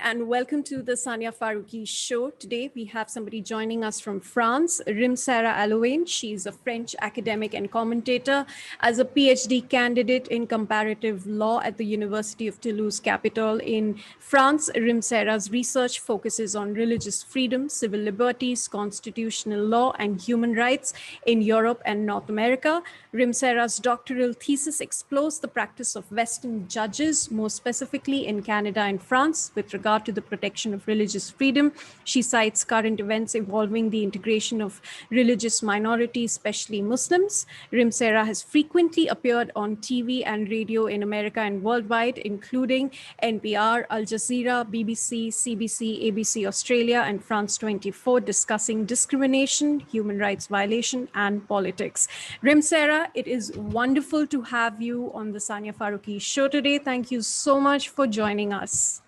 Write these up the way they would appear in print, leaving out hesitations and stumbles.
and welcome to the Sania Farooqui Show. Today, we have somebody joining us from France, Rim-Sarah Alouane. She's a French academic and commentator. As a PhD candidate in comparative law at the University of Toulouse Capital in France, Rim-Sarah's research focuses on religious freedom, civil liberties, constitutional law, and human rights in Europe and North America. Rim-Sarah's doctoral thesis explores the practice of Western judges, more specifically in Canada and France, with regard to the protection of religious freedom. She cites current events involving the integration of religious minorities, especially Muslims. Rim-Sarah has frequently appeared on TV and radio in America and worldwide, including NPR, Al Jazeera, BBC, CBC, ABC Australia, and France 24, discussing discrimination, human rights violation, and politics. Rim-Sarah, it is wonderful to have you on the Sania Farooqui Show today. Thank you so much for joining us.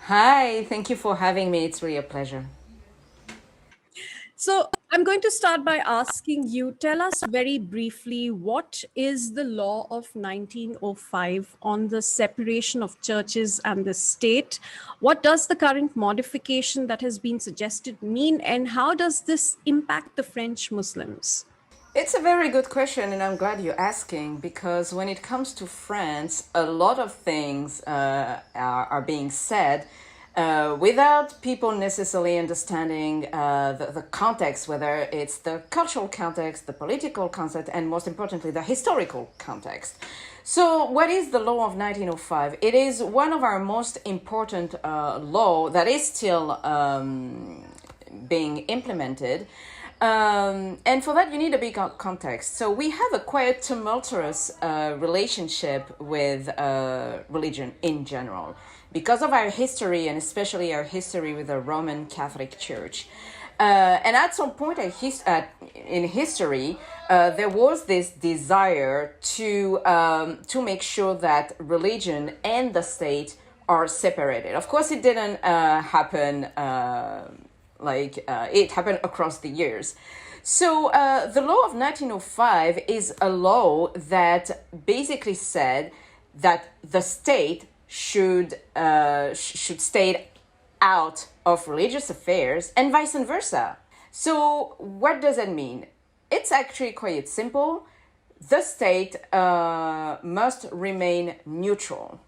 Hi, thank you for having me. It's really a pleasure. So I'm going to start by asking you, tell us very briefly, what is the law of 1905 on the separation of churches and the state? What does the current modification that has been suggested mean, and how does this impact the French Muslims? It's a very good question, and I'm glad you're asking, because when it comes to France, a lot of things are being said without people necessarily understanding the context, whether it's the cultural context, the political context, and most importantly, the historical context. So what is the law of 1905? It is one of our most important law that is still being implemented. And for that, you need a big context. So we have a quite tumultuous relationship with religion in general because of our history, and especially our history with the Roman Catholic Church. And at some point in history, there was this desire to make sure that religion and the state are separated. Of course, it didn't happen it happened across the years. So the law of 1905 is a law that basically said that the state should stay out of religious affairs and vice versa. So what does that mean? It's actually quite simple. The state must remain neutral,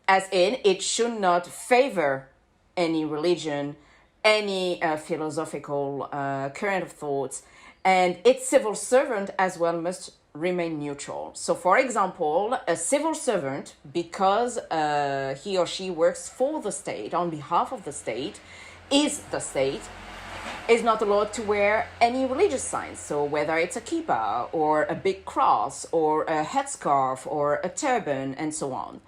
as in it should not favor any religion, any philosophical current of thoughts, and its civil servant as well must remain neutral. So, for example, a civil servant, because he or she works for the state, on behalf of the state, is not allowed to wear any religious signs. So whether it's a kippah or a big cross or a headscarf or a turban and so on.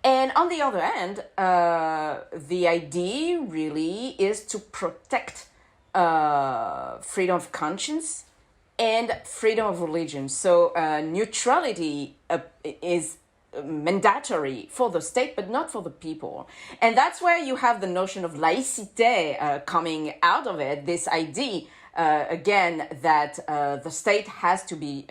And on the other hand, the idea really is to protect freedom of conscience and freedom of religion. So neutrality is mandatory for the state, but not for the people. And that's where you have the notion of laïcité coming out of it, this idea again, that the state has to be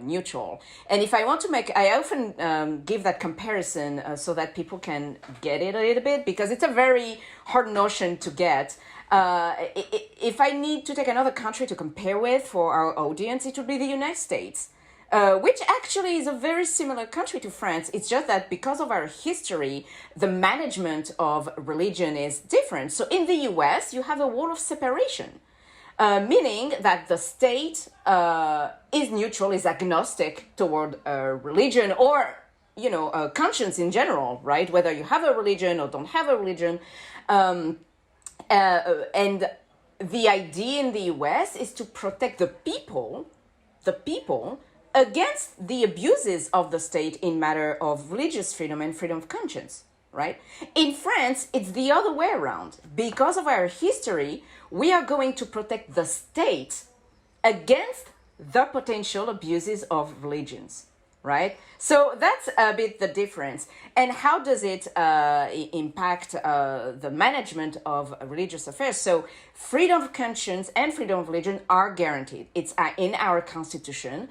neutral. And if I want to I often give that comparison so that people can get it a little bit, because it's a very hard notion to get. If I need to take another country to compare with for our audience, it would be the United States, which actually is a very similar country to France. It's just that because of our history, the management of religion is different. So in the US, you have a wall of separation. Meaning that the state is neutral, is agnostic toward religion or, conscience in general, right? Whether you have a religion or don't have a religion. And the idea in the US is to protect the people against the abuses of the state in matter of religious freedom and freedom of conscience. Right? In France, it's the other way around. Because of our history, we are going to protect the state against the potential abuses of religions, right? So that's a bit the difference. And how does it impact the management of religious affairs? So freedom of conscience and freedom of religion are guaranteed. It's in our constitution.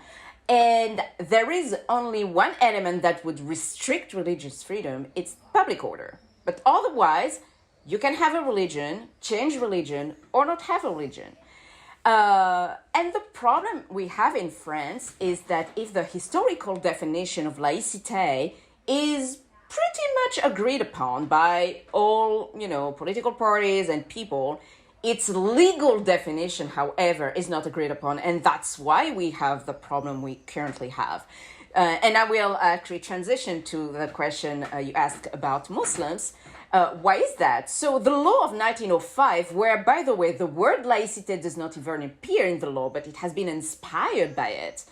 And there is only one element that would restrict religious freedom. It's public order. But otherwise, you can have a religion, change religion, or not have a religion. And the problem we have in France is that if the historical definition of laïcité is pretty much agreed upon by all, political parties and people, its legal definition, however, is not agreed upon. And that's why we have the problem we currently have. And I will actually transition to the question you asked about Muslims. Why is that? So the law of 1905, where, by the way, the word laïcité does not even appear in the law, but it has been inspired by it,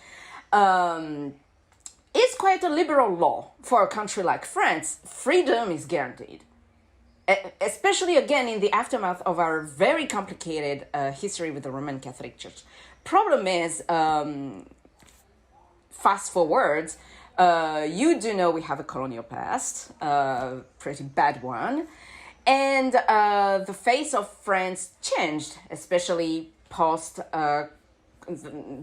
is quite a liberal law for a country like France. Freedom is guaranteed, especially, again, in the aftermath of our very complicated history with the Roman Catholic Church. Problem is, fast forward, you do know we have a colonial past, pretty bad one, and the face of France changed, especially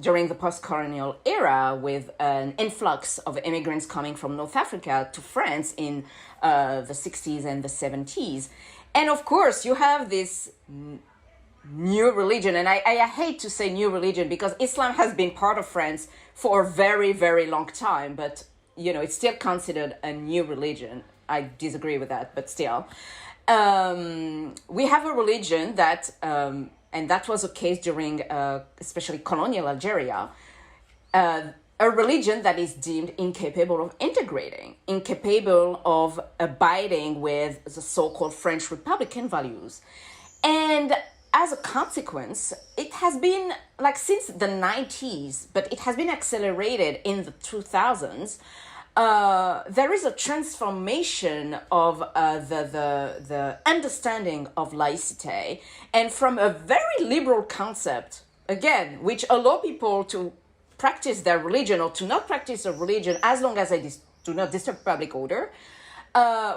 during the post-colonial era, with an influx of immigrants coming from North Africa to France in the 60s and the 70s. And of course, you have this new religion, and I hate to say new religion because Islam has been part of France for a very, very long time, but it's still considered a new religion. I disagree with that, but still. We have a religion that, and that was the case during especially colonial Algeria, a religion that is deemed incapable of integrating, incapable of abiding with the so-called French Republican values. And as a consequence, it has been since the 90s, but it has been accelerated in the 2000s. There is a transformation of the understanding of laïcité, and from a very liberal concept, again, which allow people to practice their religion or to not practice a religion as long as they do not disturb public order,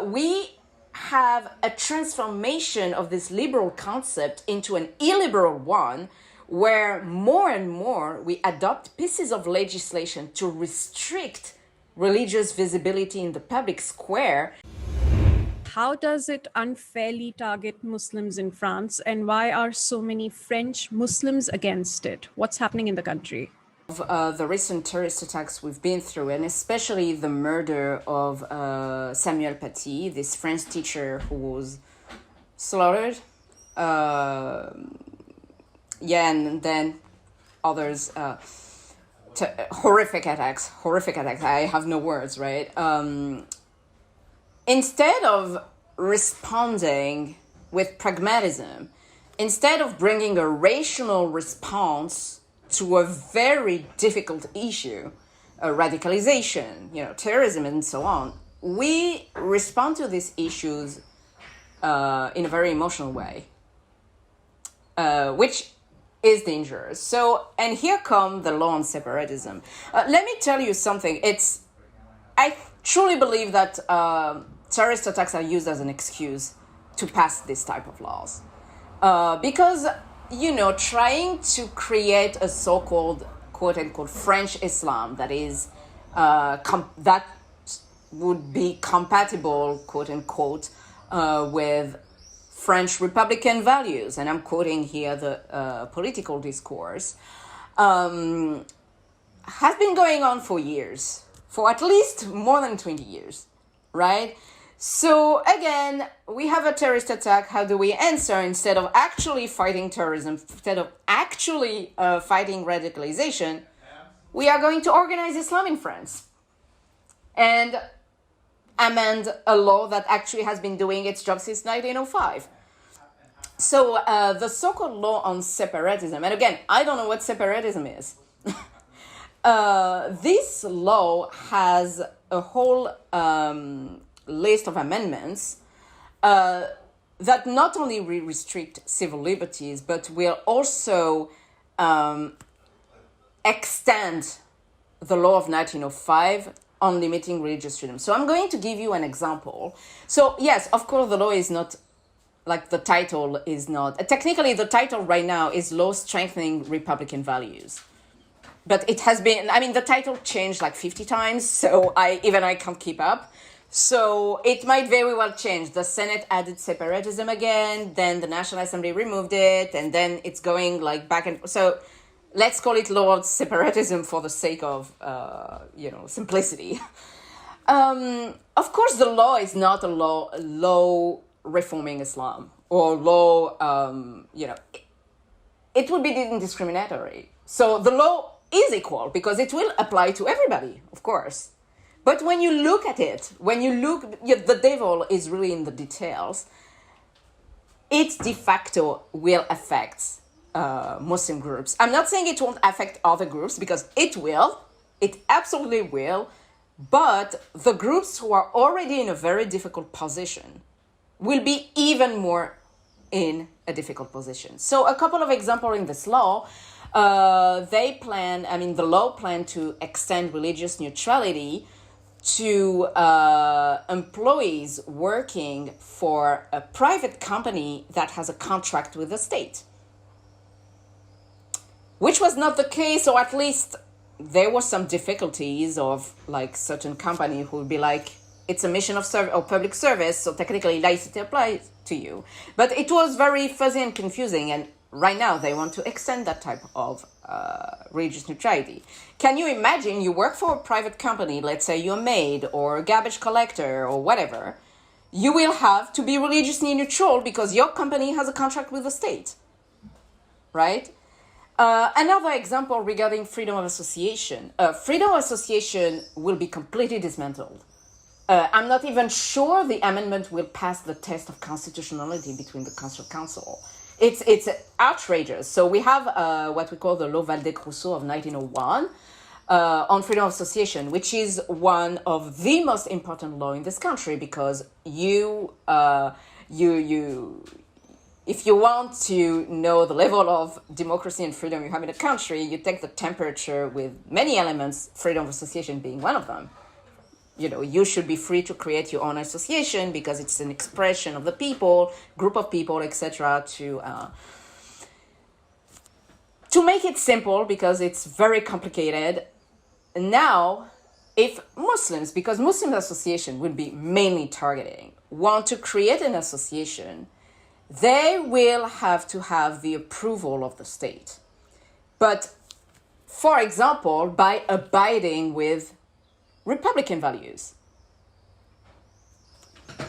we have a transformation of this liberal concept into an illiberal one, where more and more we adopt pieces of legislation to restrict religious visibility in the public square. How does it unfairly target Muslims in France, and why are so many French Muslims against it? What's happening in the country? The recent terrorist attacks we've been through, and especially the murder of Samuel Paty, this French teacher who was slaughtered. And then others, horrific attacks. I have no words, right? Instead of responding with pragmatism, instead of bringing a rational response to a very difficult issue, radicalization, terrorism, and so on, we respond to these issues in a very emotional way, which is dangerous. So, and here come the law on separatism. Let me tell you something. I truly believe that terrorist attacks are used as an excuse to pass this type of laws, because trying to create a so-called quote-unquote French Islam that is that would be compatible, quote-unquote, with French Republican values, and I'm quoting here the political discourse, has been going on for years, for at least more than 20 years, right? So again, we have a terrorist attack. How do we answer? Instead of actually fighting terrorism, instead of actually fighting radicalization, we are going to organize Islam in France and amend a law that actually has been doing its job since 1905. So the so-called law on separatism, and again, I don't know what separatism is. This law has a whole list of amendments that not only restrict civil liberties, but will also extend the law of 1905 on limiting religious freedom. So I'm going to give you an example. So yes, of course, the law is not, the title is not, technically the title right now is Law Strengthening Republican Values. But it has been, the title changed 50 times, so I can't keep up. So it might very well change. The Senate added separatism again, then the National Assembly removed it, and then it's going like back and so. Let's call it law of separatism for the sake of simplicity. Of course, the law is not a law reforming Islam or law. It would be discriminatory. So the law is equal because it will apply to everybody, of course. But when you look at it, the devil is really in the details. It de facto will affect Muslim groups. I'm not saying it won't affect other groups because it will. It absolutely will. But the groups who are already in a very difficult position will be even more in a difficult position. So a couple of examples in this law, the law planned to extend religious neutrality to employees working for a private company that has a contract with the state, which was not the case, or at least there were some difficulties of like certain company who would be like, it's a mission of service or public service, so technically laïcité applies to you. But it was very fuzzy and confusing, and right now they want to extend that type of religious neutrality. Can you imagine you work for a private company, let's say you're a maid or a garbage collector or whatever, you will have to be religiously neutral because your company has a contract with the state, right? Another example regarding freedom of association. Freedom of association will be completely dismantled. I'm not even sure the amendment will pass the test of constitutionality between the Constitutional Council. It's outrageous. So we have what we call the Law Valdez-Rousseau of 1901 on freedom of association, which is one of the most important law in this country because if you want to know the level of democracy and freedom you have in a country, you take the temperature with many elements, freedom of association being one of them. You should be free to create your own association because it's an expression of the people, group of people, etc. To make it simple, because it's very complicated, now, if Muslims, because Muslim association will be mainly targeting, want to create an association, they will have to have the approval of the state. But, for example, by abiding with Republican values.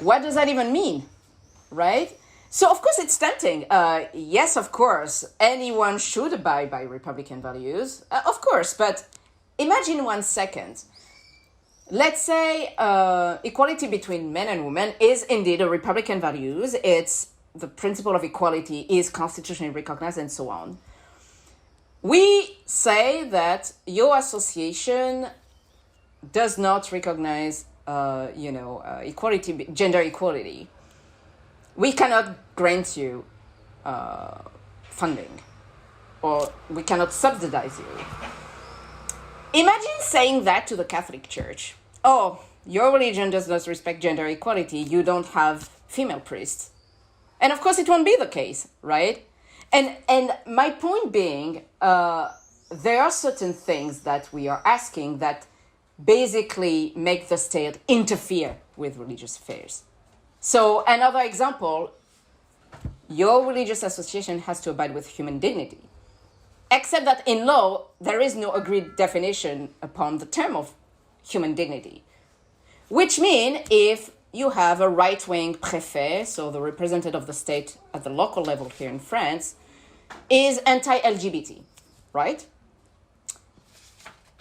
What does that even mean, right? So, of course, it's tempting. Yes, of course, anyone should abide by Republican values, of course, but imagine 1 second. Let's say equality between men and women is indeed a Republican values. It's the principle of equality is constitutionally recognized and so on. We say that your association does not recognize, equality, gender equality. We cannot grant you funding, or we cannot subsidize you. Imagine saying that to the Catholic Church. Oh, your religion does not respect gender equality. You don't have female priests. And of course, it won't be the case, right? And my point being, there are certain things that we are asking that basically make the state interfere with religious affairs. So another example, your religious association has to abide with human dignity. Except that in law, there is no agreed definition upon the term of human dignity. Which means if you have a right-wing préfet, so the representative of the state at the local level here in France, is anti-LGBT, right?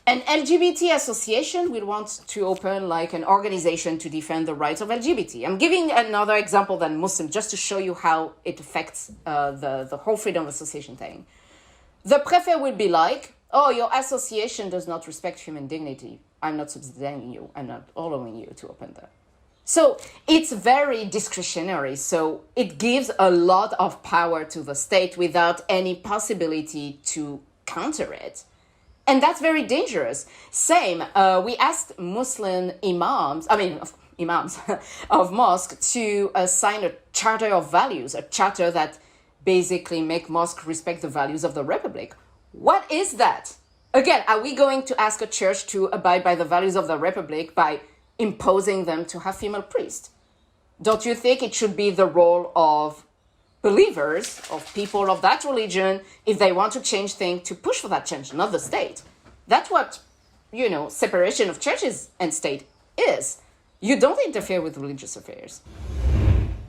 An LGBT association will want to open like an organization to defend the rights of LGBT. I'm giving another example than Muslim just to show you how it affects the whole freedom of association thing. The préfet will be like, oh, your association does not respect human dignity. I'm not subsidizing you. I'm not allowing you to open that. So it's very discretionary. So it gives a lot of power to the state without any possibility to counter it. And that's very dangerous. Same, we asked Muslim imams of mosque to sign a charter of values, a charter that basically make mosque respect the values of the Republic. What is that? Again, are we going to ask a church to abide by the values of the Republic by imposing them to have female priests? Don't you think it should be the role of believers, of people of that religion, if they want to change things, to push for that change, not the state? That's what, separation of churches and state is. You don't interfere with religious affairs.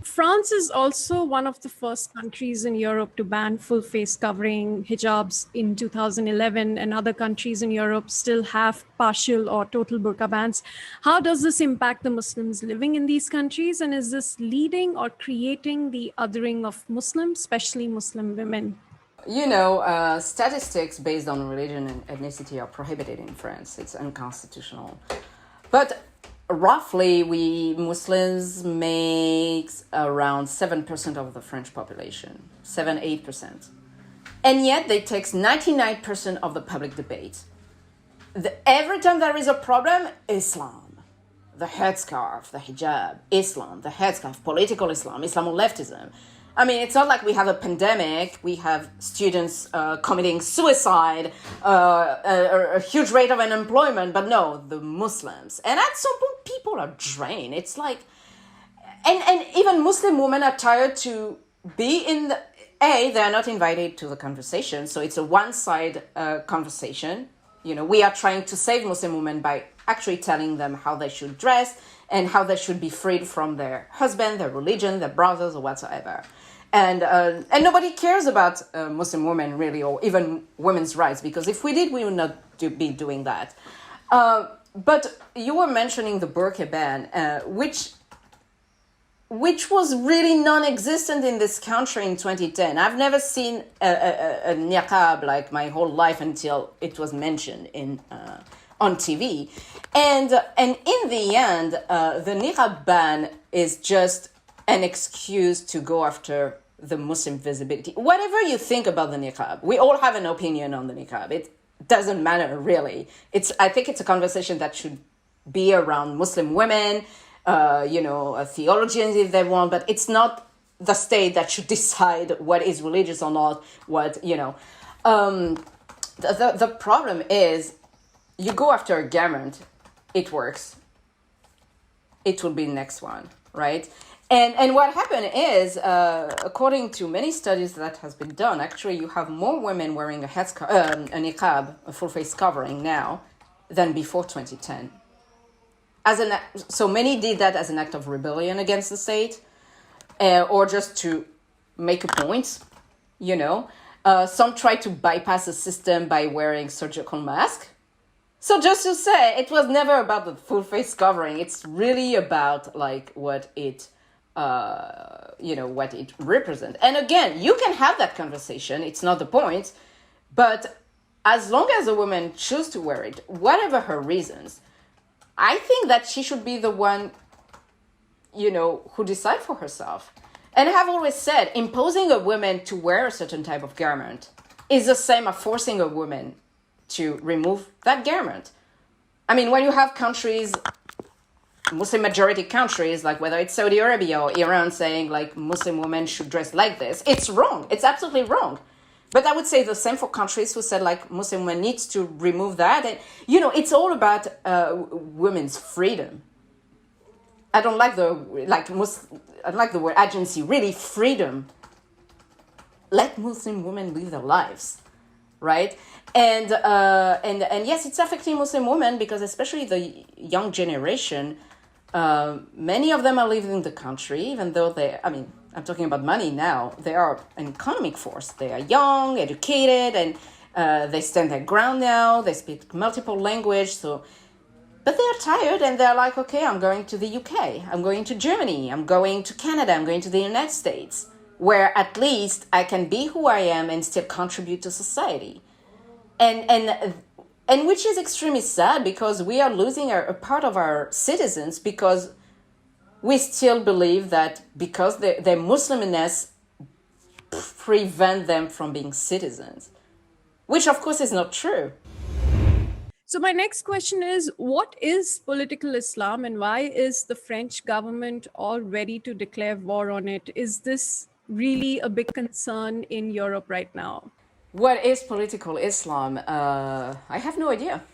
France is also one of the first countries in Europe to ban full face covering hijabs in 2011, and other countries in Europe still have partial or total burqa bans. How does this impact the Muslims living in these countries? And is this leading or creating the othering of Muslims, especially Muslim women? Statistics based on religion and ethnicity are prohibited in France. It's unconstitutional. But roughly, we Muslims make around 7% of the French population, 7-8%. And yet they take 99% of the public debate. Every time there is a problem, Islam, the headscarf, the hijab, Islam, the headscarf, political Islam, Islamoleftism. I mean, it's not like we have a pandemic, we have students committing suicide, a huge rate of unemployment, but no, the Muslims. And at some point, people are drained. It's like, and even Muslim women are tired to be in the, they are not invited to the conversation, so it's a one-side conversation. We are trying to save Muslim women by actually telling them how they should dress and how they should be freed from their husband, their religion, their brothers, or whatsoever. And nobody cares about Muslim women, really, or even women's rights, because if we did, we would not be doing that. But you were mentioning the burqa ban, which was really non-existent in this country in 2010. I've never seen a niqab like my whole life until it was mentioned on TV. And in the end, the niqab ban is just an excuse to go after the Muslim visibility. Whatever you think about the niqab, we all have an opinion on the niqab. It doesn't matter, really. I think it's a conversation that should be around Muslim women, theologians if they want, but it's not the state that should decide what is religious or not, The problem is, you go after a garment, it works. It will be the next one, right? And what happened is, according to many studies that has been done, actually you have more women wearing a niqab, a full face covering now, than before 2010. So many did that as an act of rebellion against the state, or just to make a point, Some try to bypass the system by wearing surgical masks. So just to say, it was never about the full face covering. It's really about what it represents. And again, you can have that conversation. It's not the point. But as long as a woman chooses to wear it, whatever her reasons, I think that she should be the one, who decide for herself. And I have always said, imposing a woman to wear a certain type of garment is the same as forcing a woman to remove that garment. I mean, when you have countries, Muslim majority countries, like whether it's Saudi Arabia or Iran, saying Muslim women should dress like this, it's wrong. It's absolutely wrong. But I would say the same for countries who said Muslim women needs to remove that. And, it's all about women's freedom. I don't like the word agency, really freedom. Let Muslim women live their lives, right? And yes, it's affecting Muslim women because especially the young generation, many of them are leaving the country, even though I'm talking about money now. They are an economic force. They are young, educated, and they stand their ground now. They speak multiple languages, but they're tired and they're like, okay, I'm going to the UK, I'm going to Germany, I'm going to Canada, I'm going to the United States, where at least I can be who I am and still contribute to society. And which is extremely sad because we are losing a part of our citizens because we still believe that because their Muslimness prevent them from being citizens, which of course is not true. So my next question is, what is political Islam and why is the French government all ready to declare war on it? Is this really a big concern in Europe right now? What is political Islam? I have no idea.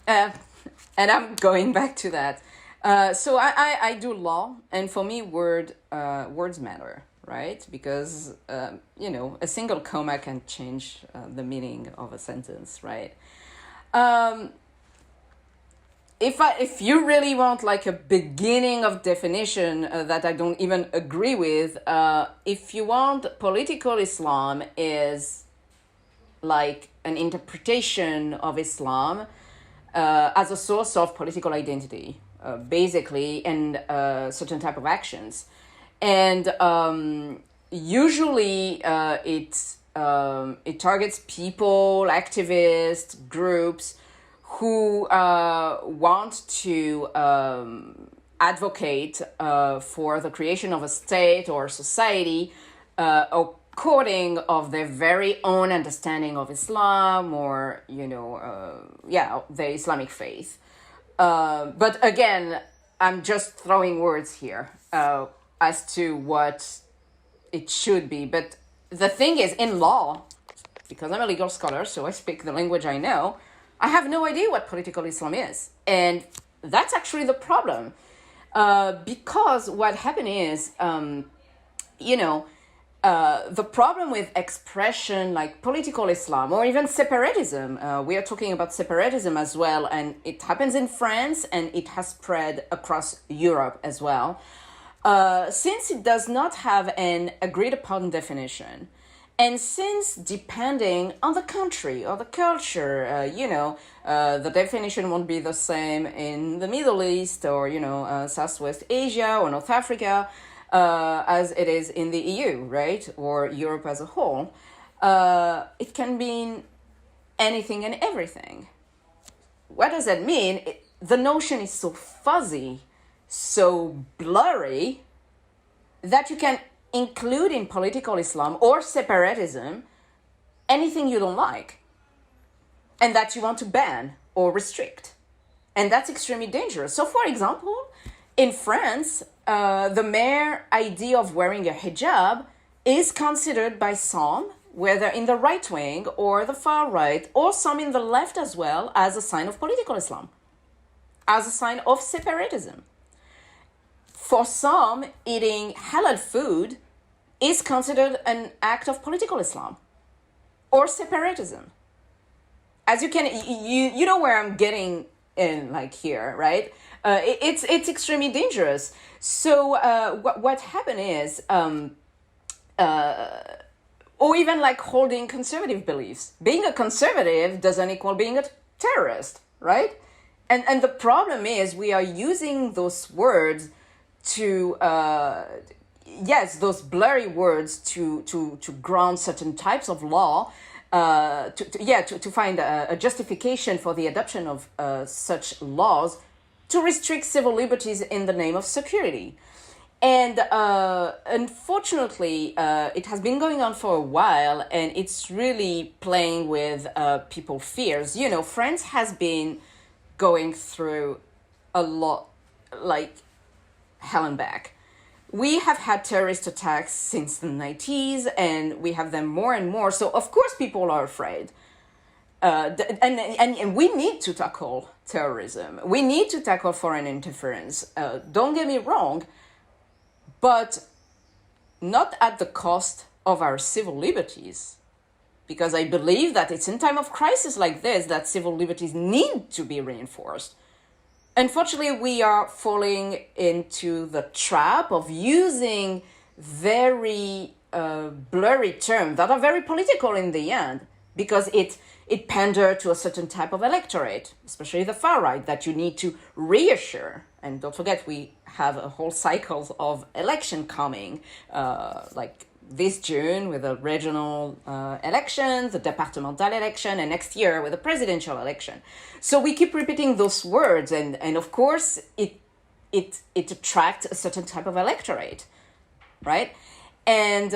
And I'm going back to that. So I do law, and for me, words matter, right? Because a single comma can change the meaning of a sentence, right? If you really want like a beginning of definition that I don't even agree with, if you want, political Islam is like an interpretation of Islam as a source of political identity, basically, and certain type of actions. And usually it targets people, activists, groups who want to advocate for the creation of a state or society according of their very own understanding of Islam or, the Islamic faith. But again, I'm just throwing words here as to what it should be. But the thing is, in law, because I'm a legal scholar, so I speak the language I know, I have no idea what political Islam is. And that's actually the problem. Because what happened is, the problem with expression like political Islam or even separatism, we are talking about separatism as well, and it happens in France and it has spread across Europe as well. Since it does not have an agreed upon definition, and since depending on the country or the culture, the definition won't be the same in the Middle East or, Southwest Asia or North Africa, as it is in the EU, right? Or Europe as a whole. It can mean anything and everything. What does that mean? The notion is so fuzzy, so blurry, that you can include in political Islam or separatism anything you don't like and that you want to ban or restrict. And that's extremely dangerous. So, for example, in France, the mere idea of wearing a hijab is considered by some, whether in the right wing or the far right, or some in the left as well, as a sign of political Islam, as a sign of separatism. For some, eating halal food is considered an act of political Islam or separatism. As you can, you know where I'm getting in, like here, right? It's extremely dangerous. So what happened is, or even like holding conservative beliefs. Being a conservative doesn't equal being a terrorist, right? And the problem is we are using those words to those blurry words to ground certain types of law, to find a justification for the adoption of such laws to restrict civil liberties in the name of security. And unfortunately, it has been going on for a while, and it's really playing with people's fears. France has been going through a lot, like hell and back. We have had terrorist attacks since the 90s, and we have them more and more. So, of course, people are afraid. And we need to tackle terrorism. We need to tackle foreign interference. Don't get me wrong, but not at the cost of our civil liberties. Because I believe that it's in time of crisis like this that civil liberties need to be reinforced. Unfortunately, we are falling into the trap of using very blurry terms that are very political in the end, because it panders to a certain type of electorate, especially the far right, that you need to reassure. And don't forget, we have a whole cycle of election coming, like this June with the regional elections, the departmental election, and next year with the presidential election. So we keep repeating those words, and of course it attracts a certain type of electorate, right? And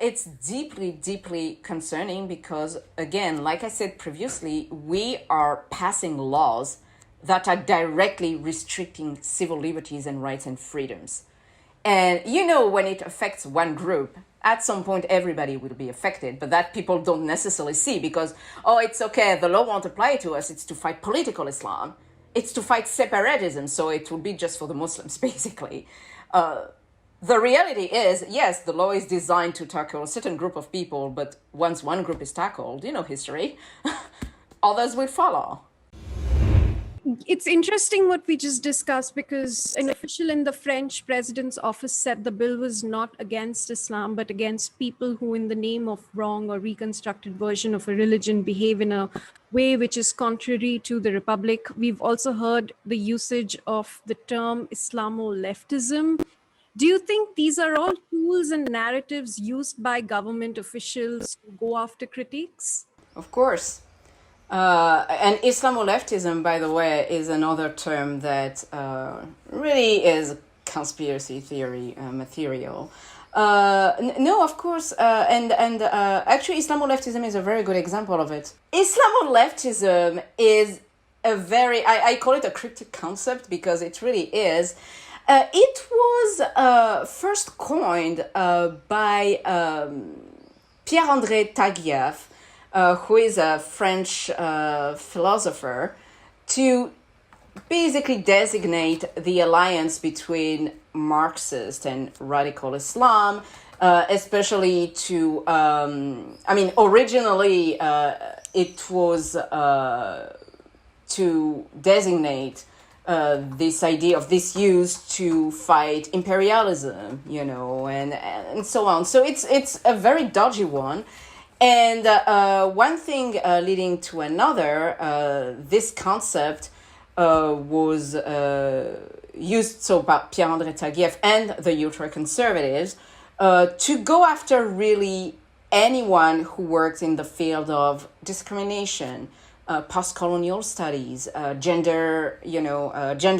it's deeply, deeply concerning because, again, like I said previously, we are passing laws that are directly restricting civil liberties and rights and freedoms. And when it affects one group, at some point everybody will be affected, but that people don't necessarily see because, it's okay, the law won't apply to us, it's to fight political Islam. it's to fight separatism, so it would be just for the Muslims, basically. The reality is, yes, the law is designed to tackle a certain group of people, but once one group is tackled, you know history, others will follow. It's interesting what we just discussed, because an official in the French president's office said the bill was not against Islam, but against people who, in the name of wrong or reconstructed version of a religion, behave in a way which is contrary to the Republic. We've also heard the usage of the term Islamoleftism. Do you think these are all tools and narratives used by government officials to go after critiques? Of course. And Islamoleftism, by the way, is another term that really is conspiracy theory material. No, of course, and actually Islamoleftism is a very good example of it. Islamoleftism is a very, I call it a cryptic concept because it really is. It was first coined by Pierre-André Taguieff, who is a French philosopher, to basically designate the alliance between Marxist and radical Islam, especially to, originally it was to designate this idea of this use to fight imperialism, and so on. So it's a very dodgy one. And one thing leading to another, this concept was used by Pierre-André Taguieff and the ultra-conservatives to go after really anyone who works in the field of discrimination, post-colonial studies, gender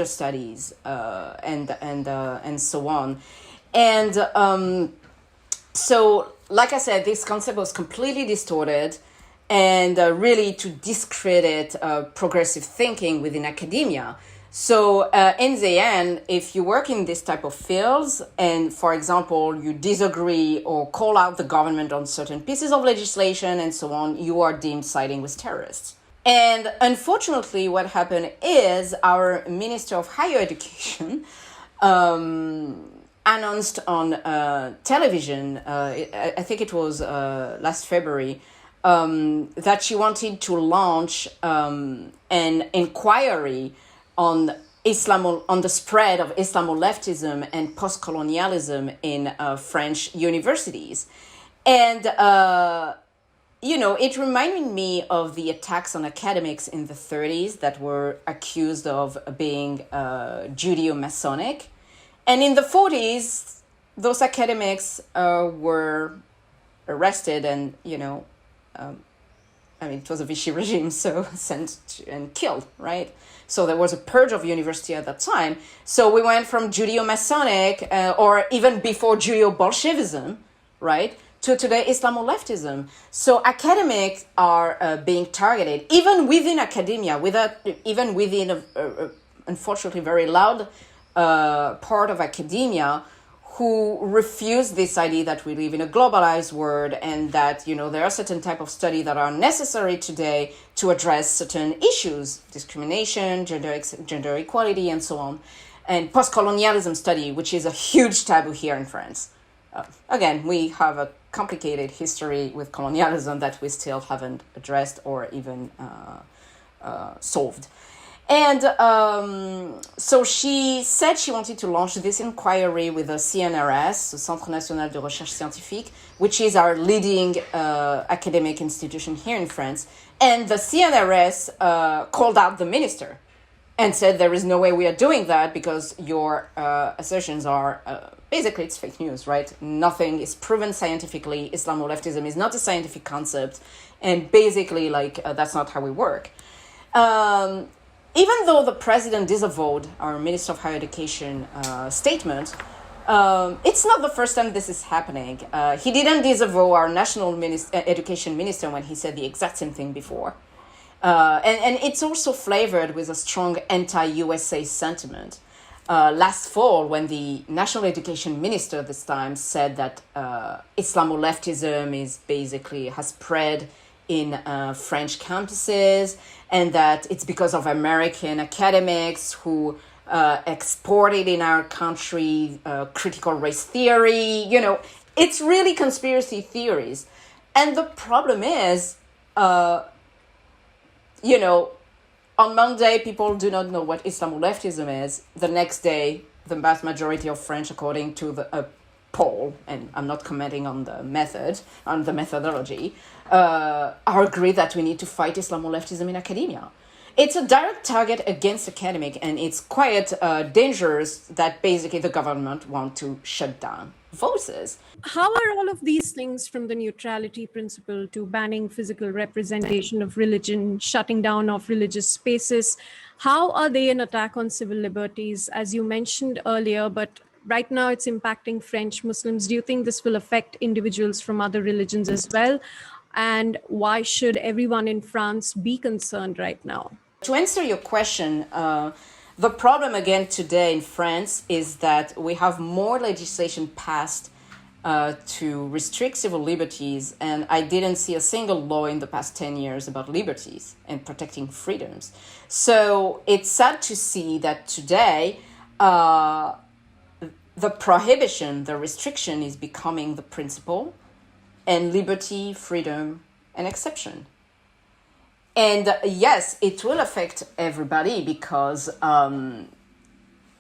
studies, and so on. And so, like I said, this concept was completely distorted, and really to discredit progressive thinking within academia. So in the end, if you work in this type of fields and, for example, you disagree or call out the government on certain pieces of legislation and so on, you are deemed siding with terrorists. And unfortunately, what happened is our Minister of Higher Education announced on television, I think it was last February, that she wanted to launch an inquiry on the spread of Islamoleftism and post-colonialism in French universities. And, it reminded me of the attacks on academics in the 30s that were accused of being Judeo-Masonic. And in the 40s, those academics were arrested and, it was a Vichy regime, so sent and killed, right? So there was a purge of university at that time. So we went from Judeo-Masonic, or even before Judeo-Bolshevism, right, to today Islamoleftism. So academics are being targeted, even within academia, even within a unfortunately very loud part of academia, who refuse this idea that we live in a globalized world and that, there are certain type of study that are necessary today to address certain issues, discrimination, gender equality, and so on. And post-colonialism study, which is a huge taboo here in France. Again, we have a complicated history with colonialism that we still haven't addressed or even solved. And so she said she wanted to launch this inquiry with the CNRS, the Centre National de Recherche Scientifique, which is our leading academic institution here in France. And the CNRS called out the minister and said, there is no way we are doing that because your assertions are, basically it's fake news, right? Nothing is proven scientifically. Islamoleftism is not a scientific concept. And basically, that's not how we work. Even though the president disavowed our Minister of Higher Education statement, it's not the first time this is happening. He didn't disavow our National Education Minister when he said the exact same thing before. And it's also flavored with a strong anti-USA sentiment. Last fall, when the National Education Minister this time said that Islamoleftism has spread in French campuses, and that it's because of American academics who exported in our country critical race theory. You know, it's really conspiracy theories. And the problem is, you know, on Monday, people do not know what Islamoleftism is. The next day, the vast majority of French, according to the poll, and I'm not commenting on the method, on the methodology, agree that we need to fight Islamoleftism in academia. It's a direct target against academic, and it's quite dangerous that basically the government want to shut down voices. How are all of these things, from the neutrality principle to banning physical representation of religion, shutting down of religious spaces, how are they an attack on civil liberties, as you mentioned earlier, but right now it's impacting French Muslims? Do you think this will affect individuals from other religions as well? And why should everyone in France be concerned right now? To answer your question, the problem again today in France is that we have more legislation passed to restrict civil liberties, and I didn't see a single law in the past 10 years about liberties and protecting freedoms. So it's sad to see that today the prohibition, the restriction is becoming the principle, and liberty, freedom, and exception. And yes, it will affect everybody because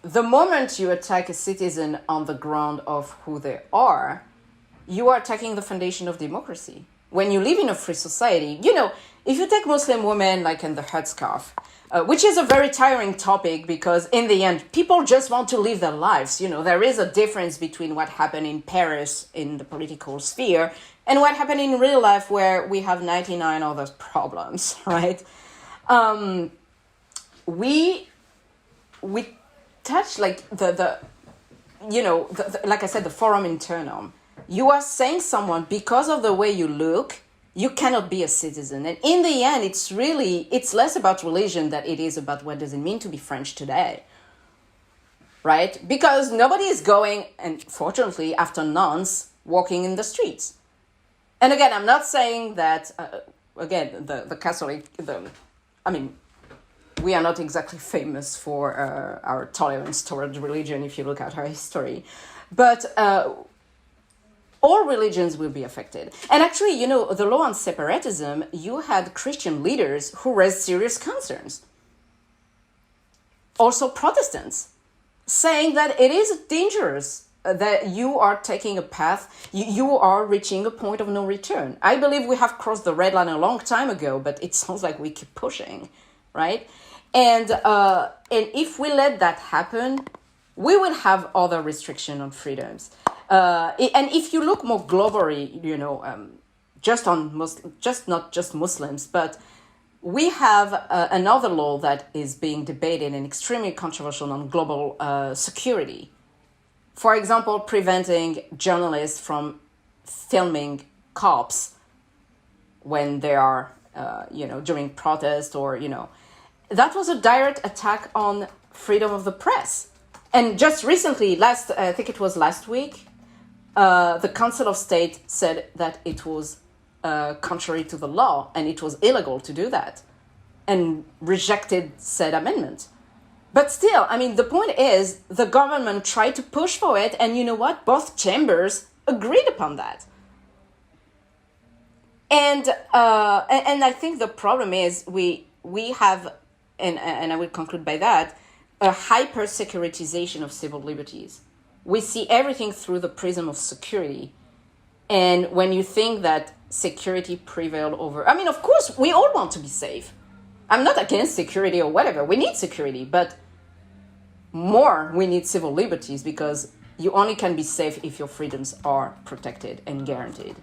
the moment you attack a citizen on the ground of who they are, you are attacking the foundation of democracy. When you live in a free society, you know, if you take Muslim women like in the headscarf, which is a very tiring topic because in the end, people just want to live their lives. You know, there is a difference between what happened in Paris in the political sphere and what happened in real life where we have 99 other problems, right? We touch like like I said, the forum internum. You are saying someone, because of the way you look, you cannot be a citizen. And in the end, it's less about religion than it is about what does it mean to be French today, right? Because nobody is going, and fortunately, after nuns walking in the streets. And again, I'm not saying that, the Catholic, we are not exactly famous for our tolerance towards religion if you look at our history. But all religions will be affected. And actually, you know, the law on separatism, you had Christian leaders who raised serious concerns. Also Protestants, saying that it is dangerous, that you are taking a path, you are reaching a point of no return. I believe we have crossed the red line a long time ago, but it sounds like we keep pushing, right? And if we let that happen, we will have other restrictions on freedoms. And if you look more globally, you know, not just Muslims, but we have another law that is being debated and extremely controversial on global security. For example, preventing journalists from filming cops when they are, during protest or, you know. That was a direct attack on freedom of the press. And just recently, I think it was last week, the Council of State said that it was contrary to the law and it was illegal to do that and rejected said amendment. But still, I mean, the point is the government tried to push for it, and you know what? Both chambers agreed upon that. And I think the problem is we have, and I will conclude by that, a hyper-securitization of civil liberties. We see everything through the prism of security. And when you think that security prevailed over... I mean, of course, we all want to be safe. I'm not against security or whatever. We need security, but more we need civil liberties because you only can be safe if your freedoms are protected and guaranteed.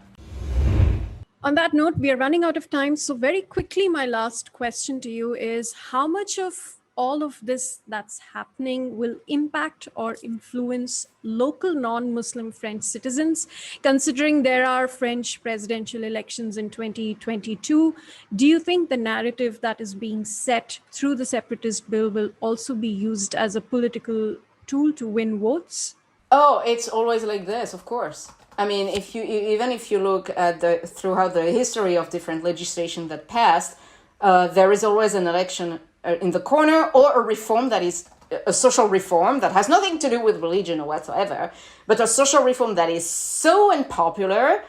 On that note, we are running out of time. So very quickly, my last question to you is how much of all of this that's happening will impact or influence local non-Muslim French citizens, considering there are French presidential elections in 2022? Do you think the narrative that is being set through the separatist bill will also be used as a political tool to win votes? Oh, it's always like this, of course. I mean, even if you look at throughout the history of different legislation that passed, there is always an election in the corner, or a reform that is a social reform that has nothing to do with religion or whatsoever, but a social reform that is so unpopular.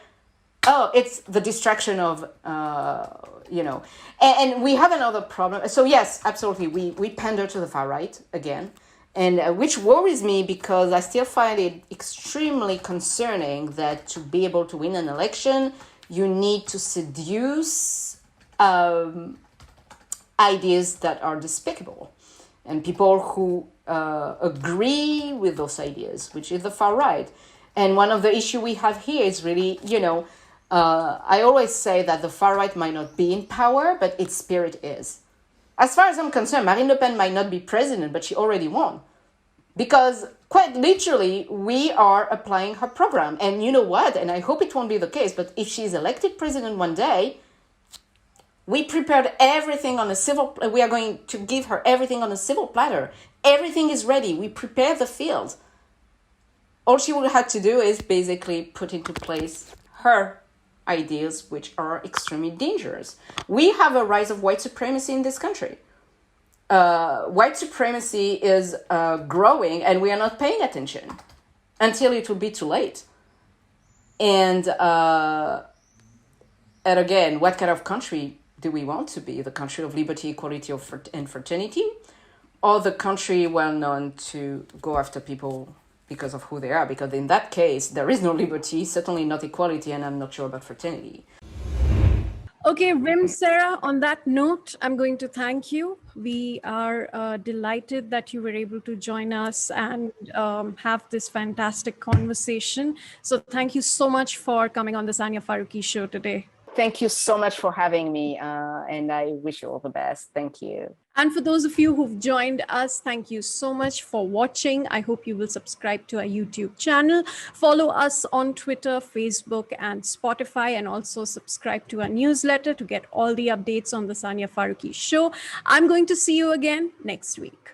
Oh, it's the distraction of, and we have another problem. So yes, absolutely, we pander to the far right again, and which worries me, because I still find it extremely concerning that to be able to win an election, you need to seduce ideas that are despicable, and people who agree with those ideas, which is the far right. And one of the issues we have here is really, I always say that the far right might not be in power, but its spirit is. As far as I'm concerned, Marine Le Pen might not be president, but she already won. Because quite literally, we are applying her program. And you know what? And I hope it won't be the case, but if she's elected president one day, we prepared everything on a we are going to give her everything on a civil platter. Everything is ready. We prepared the field. All she would have to do is basically put into place her ideas, which are extremely dangerous. We have a rise of white supremacy in this country. White supremacy is growing, and we are not paying attention until it will be too late. And again, what kind of country do we want to be? The country of liberty, equality, and fraternity, or the country well known to go after people because of who they are? Because in that case, there is no liberty, certainly not equality, and I'm not sure about fraternity. Okay, Rim-Sarah, on that note, I'm going to thank you. We are delighted that you were able to join us and have this fantastic conversation. So thank you so much for coming on the Sania Farooqui Show today. Thank you so much for having me, and I wish you all the best. Thank you. And for those of you who've joined us, thank you so much for watching. I hope you will subscribe to our YouTube channel, follow us on Twitter, Facebook, and Spotify, and also subscribe to our newsletter to get all the updates on the Sania Farooqui Show. I'm going to see you again next week.